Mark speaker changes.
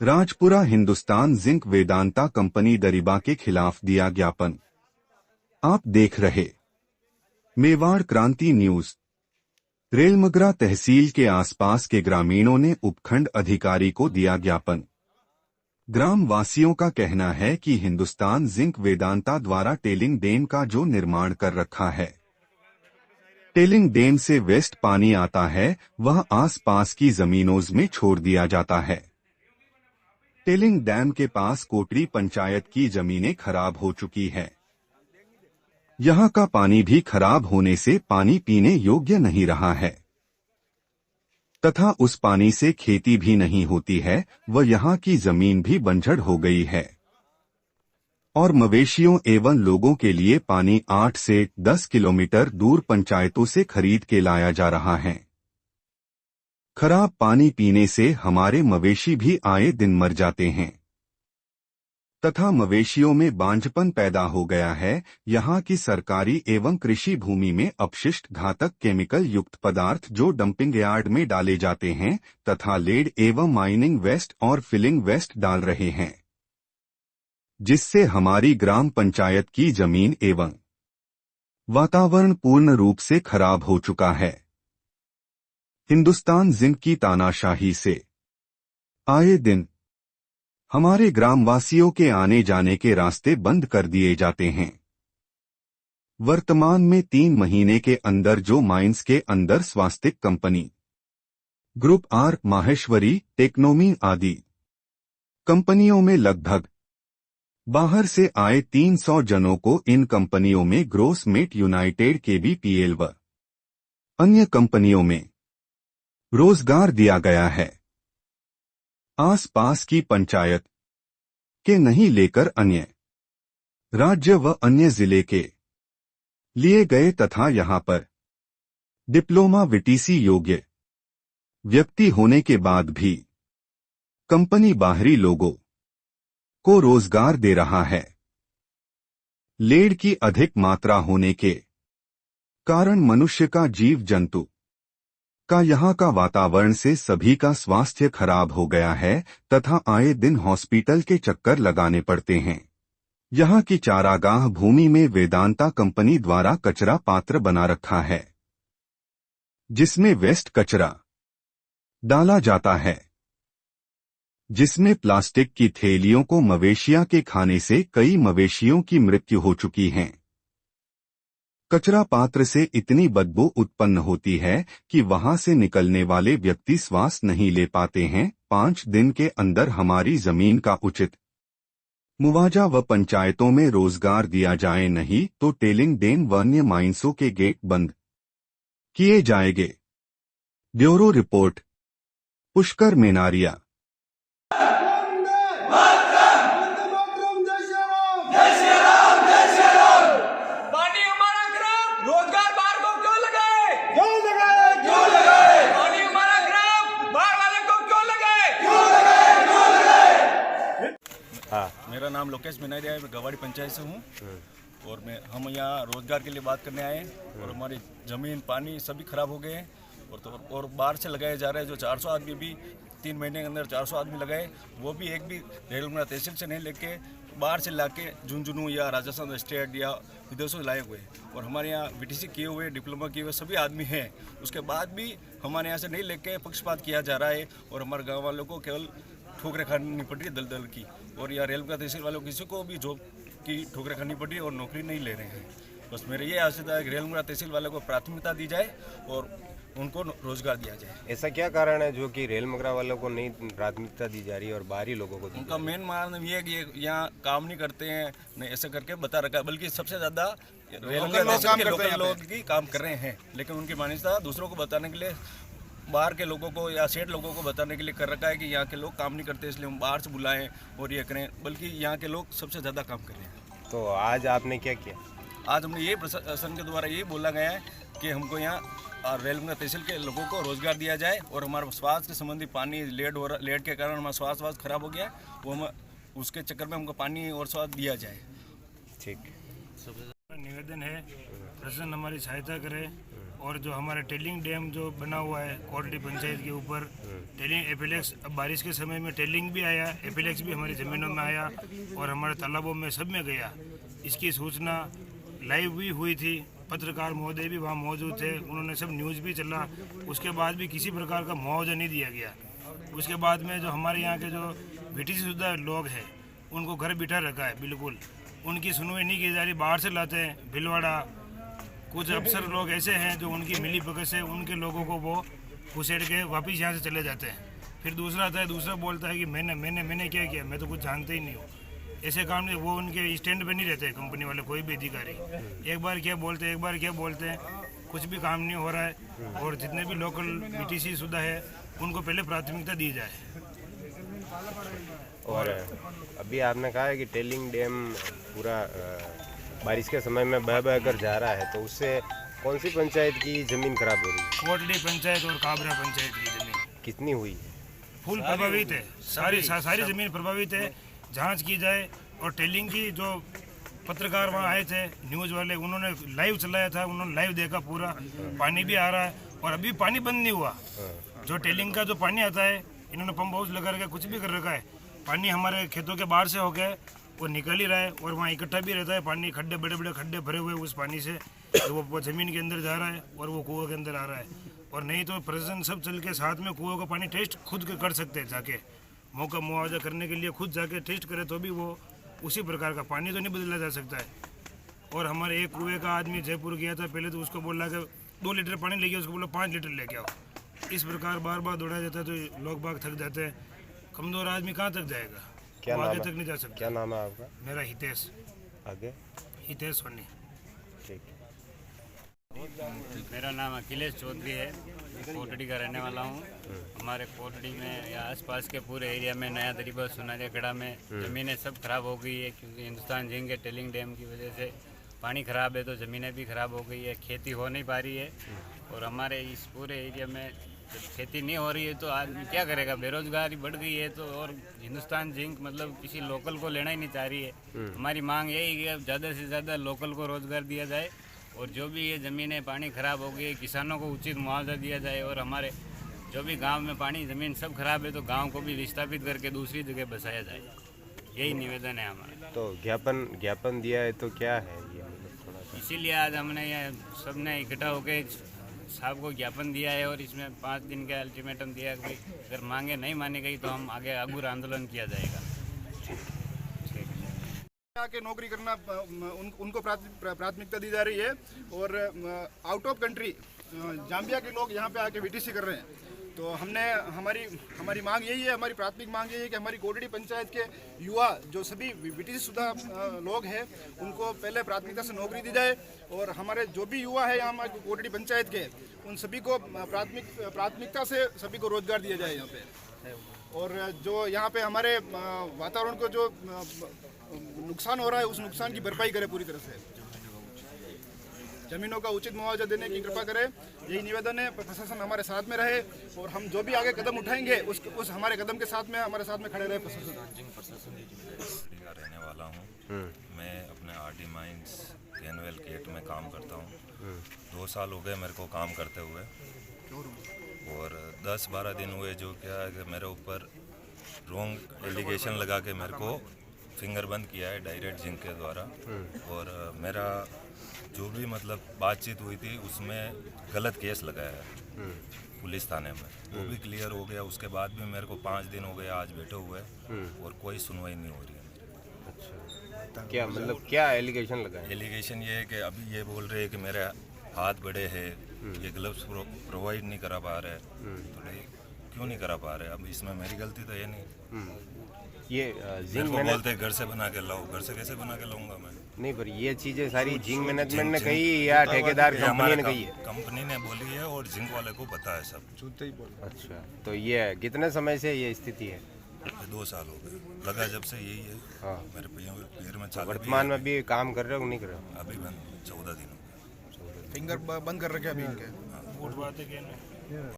Speaker 1: Rajpura Hindustan zinc Vedanta company Dariba के खिलाफ दिया ज्ञापन। आप देख रहे मेवाड़ क्रांति न्यूज। रेलमगरा तहसील के आसपास के ग्रामीणों ने उपखंड अधिकारी को दिया ज्ञापन। ग्राम वासियों का कहना है कि हिंदुस्तान जिंक वेदांता द्वारा टेलिंग डैम का जो निर्माण कर रखा है, टेलिंग डैम से वेस्ट पानी आता है, वह आसपास की जमीनों में छोड़ दिया जाता है। टेलिंग डैम के पास कोटरी पंचायत की जमीनें खराब हो चुकी है। यहां का पानी भी खराब होने से पानी पीने योग्य नहीं रहा है तथा उस पानी से खेती भी नहीं होती है व यहां की जमीन भी बंजर हो गई है और मवेशियों एवं लोगों के लिए पानी 8 से 10 किलोमीटर दूर पंचायतों से खरीद के लाया जा रहा है। खराब पानी पीने से हमारे मवेशी भी आए दिन मर जाते हैं तथा मवेशियों में बांझपन पैदा हो गया है। यहाँ की सरकारी एवं कृषि भूमि में अपशिष्ट घातक केमिकल युक्त पदार्थ जो डंपिंग यार्ड में डाले जाते हैं तथा लेड एवं माइनिंग वेस्ट और फिलिंग वेस्ट डाल रहे हैं, जिससे हमारी ग्राम पंचायत की जमीन एवं वातावरण पूर्ण रूप से खराब हो चुका है। हिंदुस्तान जिंक की तानाशाही से आए दिन हमारे ग्रामवासियों के आने जाने के रास्ते बंद कर दिए जाते हैं। वर्तमान में 3 महीने के अंदर जो माइंस के अंदर स्वास्तिक कंपनी, ग्रुप आर, माहेश्वरी, टेक्नोमी आदि कंपनियों में लगभग बाहर से आए 300 जनों को इन कंपनियों में ग्रोस मेट यूनाइटेड KBPL व अन्य कंपनियों में रोजगार दिया गया है। आसपास की पंचायत के नहीं लेकर अन्य राज्य व अन्य जिले के लिए गए तथा यहां पर डिप्लोमा VTC योग्य व्यक्ति होने के बाद भी कंपनी बाहरी लोगों को रोजगार दे रहा है। लेड की अधिक मात्रा होने के कारण मनुष्य का, जीव जंतु का, यहाँ का वातावरण से सभी का स्वास्थ्य खराब हो गया है तथा आए दिन हॉस्पिटल के चक्कर लगाने पड़ते हैं। यहाँ की चारागाह भूमि में वेदांता कंपनी द्वारा कचरा पात्र बना रखा है, जिसमें वेस्ट कचरा डाला जाता है, जिसमें प्लास्टिक की थैलियों को मवेशियों के खाने से कई मवेशियों की मृत्यु हो चुकी है। कचरा पात्र से इतनी बदबू उत्पन्न होती है कि वहां से निकलने वाले व्यक्ति श्वास नहीं ले पाते हैं। 5 दिन के अंदर हमारी जमीन का उचित मुआवजा व पंचायतों में रोजगार दिया जाए, नहीं तो टेलिंग डैम व अन्य माइंसों के गेट बंद किए जाएंगे। Bureau report, Pushkar Menaria.
Speaker 2: मेरा नाम लोकेश मेनारिया है, मैं गवाड़ी पंचायत से हूँ और हम यहाँ रोजगार के लिए बात करने आए हैं और हमारी ज़मीन पानी सभी खराब हो गए हैं और बाहर से लगाए जा रहे हैं। जो 400 आदमी भी 3 महीने के अंदर 400 आदमी लगाए, वो भी एक भी रेलमगरा तहसील से नहीं लेके बाहर से लाके झुंझुनू या राजस्थान स्टेट या विदेशों से लाए हुए और हमारे यहाँ VTC किए हुए, डिप्लोमा किए हुए सभी आदमी हैं। उसके बाद भी हमारे यहाँ से नहीं लेके पक्षपात किया जा रहा है और हमारे गाँव वालों को केवल ठोकरें खानी पड़ रही है दल की। और यह रेलमगरा तहसील वालों किसी को भी जॉब की ठोकरें खानी पड़ रही है और नौकरी नहीं ले रहे हैं। बस मेरे ये आशा है कि रेलमगरा तहसील वालों को प्राथमिकता दी जाए और उनको रोजगार दिया जाए।
Speaker 3: ऐसा क्या कारण है जो कि रेलमगरा वालों को नहीं प्राथमिकता दी जा रही है और बाहरी लोगों को?
Speaker 2: उनका मेन कारण ये है कि यहाँ काम नहीं करते हैं, नहीं ऐसे करके बता रखा है, बल्कि सबसे ज्यादा रेलमगरा लोकल लोग ही काम कर रहे हैं। लेकिन उनकी मान्यता दूसरों को बताने के लिए, बाहर के लोगों को या सेठ लोगों को बताने के लिए कर रखा है कि यहाँ के लोग काम नहीं करते, इसलिए हम बाहर से बुलाएं और ये करें, बल्कि यहाँ के लोग सबसे ज़्यादा काम कर रहे हैं।
Speaker 3: तो आज आपने क्या किया? आज
Speaker 2: हमने ये प्रशासन के द्वारा ये बोला गया है कि हमको यहाँ रेलमगरा तहसील के लोगों को रोजगार दिया जाए और हमारे स्वास्थ्य के संबंधी पानी लेट के कारण हमारा स्वास्थ्य खराब हो गया, वो हम उसके चक्कर में हमको पानी और स्वास्थ्य दिया जाए।
Speaker 3: ठीक।
Speaker 4: निवेदन है, प्रशासन हमारी सहायता करे और जो हमारा टेलिंग डैम जो बना हुआ है कोटड़ी पंचायत के ऊपर, टेलिंग एपिलेक्स, अब बारिश के समय में टेलिंग भी आया, एपिलेक्स भी हमारी ज़मीनों में आया और हमारे तालाबों में सब में गया। इसकी सूचना लाइव भी हुई थी, पत्रकार महोदय भी वहाँ मौजूद थे, उन्होंने सब न्यूज़ भी चला। उसके बाद भी किसी प्रकार का मुआवजा नहीं दिया गया। उसके बाद में जो हमारे यहाँ के जो बीटीसी शुदा लोग हैं उनको घर बिठा रखा है, बिल्कुल उनकी सुनवाई नहीं की जा रही। बाहर से लाते हैं भिलवाड़ा, कुछ अफसर लोग ऐसे हैं जो उनकी मिली भगत से उनके लोगों को वो घुसेड़ के वापस यहाँ से चले जाते हैं। फिर दूसरा आता है, दूसरा बोलता है कि मैंने क्या किया, मैं तो कुछ जानते ही नहीं हूँ। ऐसे काम नहीं, वो उनके स्टैंड पे नहीं रहते हैं कंपनी वाले, कोई भी अधिकारी। एक बार क्या बोलते हैं, एक बार क्या बोलते हैं, कुछ भी काम नहीं हो रहा है। और जितने भी लोकल बीटीसी शुदा है उनको पहले प्राथमिकता दी जाए।
Speaker 3: और अभी आपने कहा है कि टेलिंग डैम पूरा बारिश के समय में बह कर जा रहा है, तो उससे कौन सी पंचायत की ज़मीन खराब हो रही है?
Speaker 4: कोटड़ी पंचायत और काबरा पंचायत की ज़मीन
Speaker 3: कितनी हुई है?
Speaker 4: फुल प्रभावित है, सारी ज़मीन प्रभावित है। जांच की जाए। और टेलिंग की जो पत्रकार वहाँ आए थे न्यूज़ वाले, उन्होंने लाइव चलाया था, उन्होंने लाइव देखा पूरा, पानी भी आ रहा है और अभी पानी बंद नहीं हुआ। जो टेलिंग का जो पानी आता है इन्होंने पंप हाउस लगा रखा है, कुछ भी कर रखा है। पानी हमारे खेतों के बाहर से होकर वो निकल ही रहा है और वहाँ इकट्ठा भी रहता है पानी, खड्डे बड़े बड़े खड्डे भरे हुए उस पानी से, तो वो ज़मीन के अंदर जा रहा है और वो कुआं के अंदर आ रहा है। और नहीं तो प्रशासन सब चल के साथ में कुआं का पानी टेस्ट खुद के कर सकते हैं, जाके मौका मुआवजा करने के लिए खुद जाके टेस्ट करे तो भी वो उसी प्रकार का पानी तो नहीं बदला जा सकता है। और हमारे एक कुएं का आदमी जयपुर गया था, पहले तो उसको बोला कि 2 लीटर पानी लेके, उसको बोला 5 लीटर लेके आओ। इस प्रकार बार बार दौड़ाया जाता है तो लोग बाग थक जाते हैं। कमज़ोर आदमी कहाँ तक जाएगा,
Speaker 3: क्या
Speaker 4: वो
Speaker 3: नाम
Speaker 4: आगे
Speaker 3: है?
Speaker 4: तक नहीं जा सकता।
Speaker 3: क्या नाम है आपका?
Speaker 4: मेरा हितेश
Speaker 3: आगे
Speaker 4: सोनी।
Speaker 3: ठीक।
Speaker 5: मेरा नाम अखिलेश चौधरी है, कोटड़ी का रहने वाला हूँ। हमारे कोटड़ी में या आसपास के पूरे एरिया में नया दरीबा सुनारिया खड़ा में ज़मीनें सब खराब हो गई है, क्योंकि हिंदुस्तान झींग के टेलिंग डैम की वजह से पानी ख़राब है तो ज़मीनें भी ख़राब हो गई है, खेती हो नहीं पा रही है। और हमारे इस पूरे एरिया में जब खेती नहीं हो रही है तो आदमी क्या करेगा, बेरोजगारी बढ़ गई है। तो और हिंदुस्तान जिंक मतलब किसी लोकल को लेना ही नहीं चाह रही है। हमारी मांग यही है कि ज़्यादा से ज़्यादा लोकल को रोज़गार दिया जाए और जो भी ये ज़मीनें पानी ख़राब हो गई है किसानों को उचित मुआवजा दिया जाए। और हमारे जो भी गांव में पानी ज़मीन सब खराब है तो गांव को भी विस्थापित करके दूसरी जगह बसाया जाए, यही निवेदन है हमारा।
Speaker 3: तो ज्ञापन दिया है तो क्या है ये, मतलब थोड़ा सा?
Speaker 5: इसीलिए आज हमने ये सब ने इकट्ठा होकर साहब को ज्ञापन दिया है और इसमें 5 दिन का अल्टीमेटम दिया कि अगर मांगे नहीं मानी गई तो हम आगे अगूर आंदोलन किया जाएगा।
Speaker 6: आके नौकरी करना उनको प्राथमिकता दी जा रही है। और आउट ऑफ कंट्री जाम्बिया के लोग यहाँ पे आके बीटीसी कर रहे हैं। तो हमारी मांग यही है, हमारी प्राथमिक मांग यही है कि हमारी कोटड़ी पंचायत के युवा जो सभी बीटीसी शुदा लोग हैं उनको पहले प्राथमिकता से नौकरी दी जाए। और हमारे जो भी युवा है यहाँ हमारी कोटड़ी पंचायत के, उन सभी को प्राथमिकता से सभी को रोजगार दिया जाए यहाँ पे। और जो यहाँ पे हमारे वातावरण को जो नुकसान हो रहा है उस नुकसान की भरपाई करे पूरी तरह से, जमीनों का उचित मुआवजा देने की कृपा करें, यही निवेदन है। प्रशासन हमारे साथ में रहे और हम जो भी आगे कदम उठाएंगे उस हमारे कदम के साथ में हमारे साथ में खड़े रहे प्रशासन।
Speaker 7: का रहने वाला हूँ मैं, अपने आरडी माइंस कैनवेल गेट में काम करता हूँ। 2 साल हो गए मेरे को काम करते हुए और 10-12 दिन हुए जो क्या है कि मेरे ऊपर रॉन्ग एलिगेशन लगा के मेरे को फिंगर बंद किया है डायरेक्ट जिंक के द्वारा। और मेरा जो भी मतलब बातचीत हुई थी उसमें गलत केस लगाया है पुलिस थाने में, वो भी क्लियर हो गया। उसके बाद भी मेरे को 5 दिन हो गए आज बैठे हुए और कोई सुनवाई नहीं हो रही है।
Speaker 3: अच्छा, क्या मतलब क्या एलिगेशन लगा है?
Speaker 7: एलिगेशन ये है कि अभी ये बोल रहे हैं कि मेरे हाथ बड़े हैं, ये ग्लव्स प्रोवाइड नहीं करा पा रहे, तो क्यों नहीं करा पा रहे? अब इसमें मेरी गलती तो ये नहीं।
Speaker 3: ये जिंक
Speaker 7: मेरे को बोलते हैं घर से बना के लाओ, घर से कैसे बना के लाऊंगा मैं?
Speaker 3: नहीं, पर ये चीजें सारी जिंक मैनेजमेंट ने कही या ठेकेदार कंपनी ने कही है?
Speaker 7: कंपनी ने बोली है और जिंक वाले को पता है सब।
Speaker 3: अच्छा, तो ये कितने समय से ये स्थिति है?
Speaker 7: 2 साल हो गए लगा जब से यही है।
Speaker 3: हाँ।
Speaker 7: मेरे पैर में चाल
Speaker 3: वर्तमान में भी काम कर रहे हो नहीं कर रहे हो?
Speaker 7: अभी बंद 14 दिन हो गए।
Speaker 6: फिंगर बंद कर रखे अभी इनके।
Speaker 4: वोट बातें कहने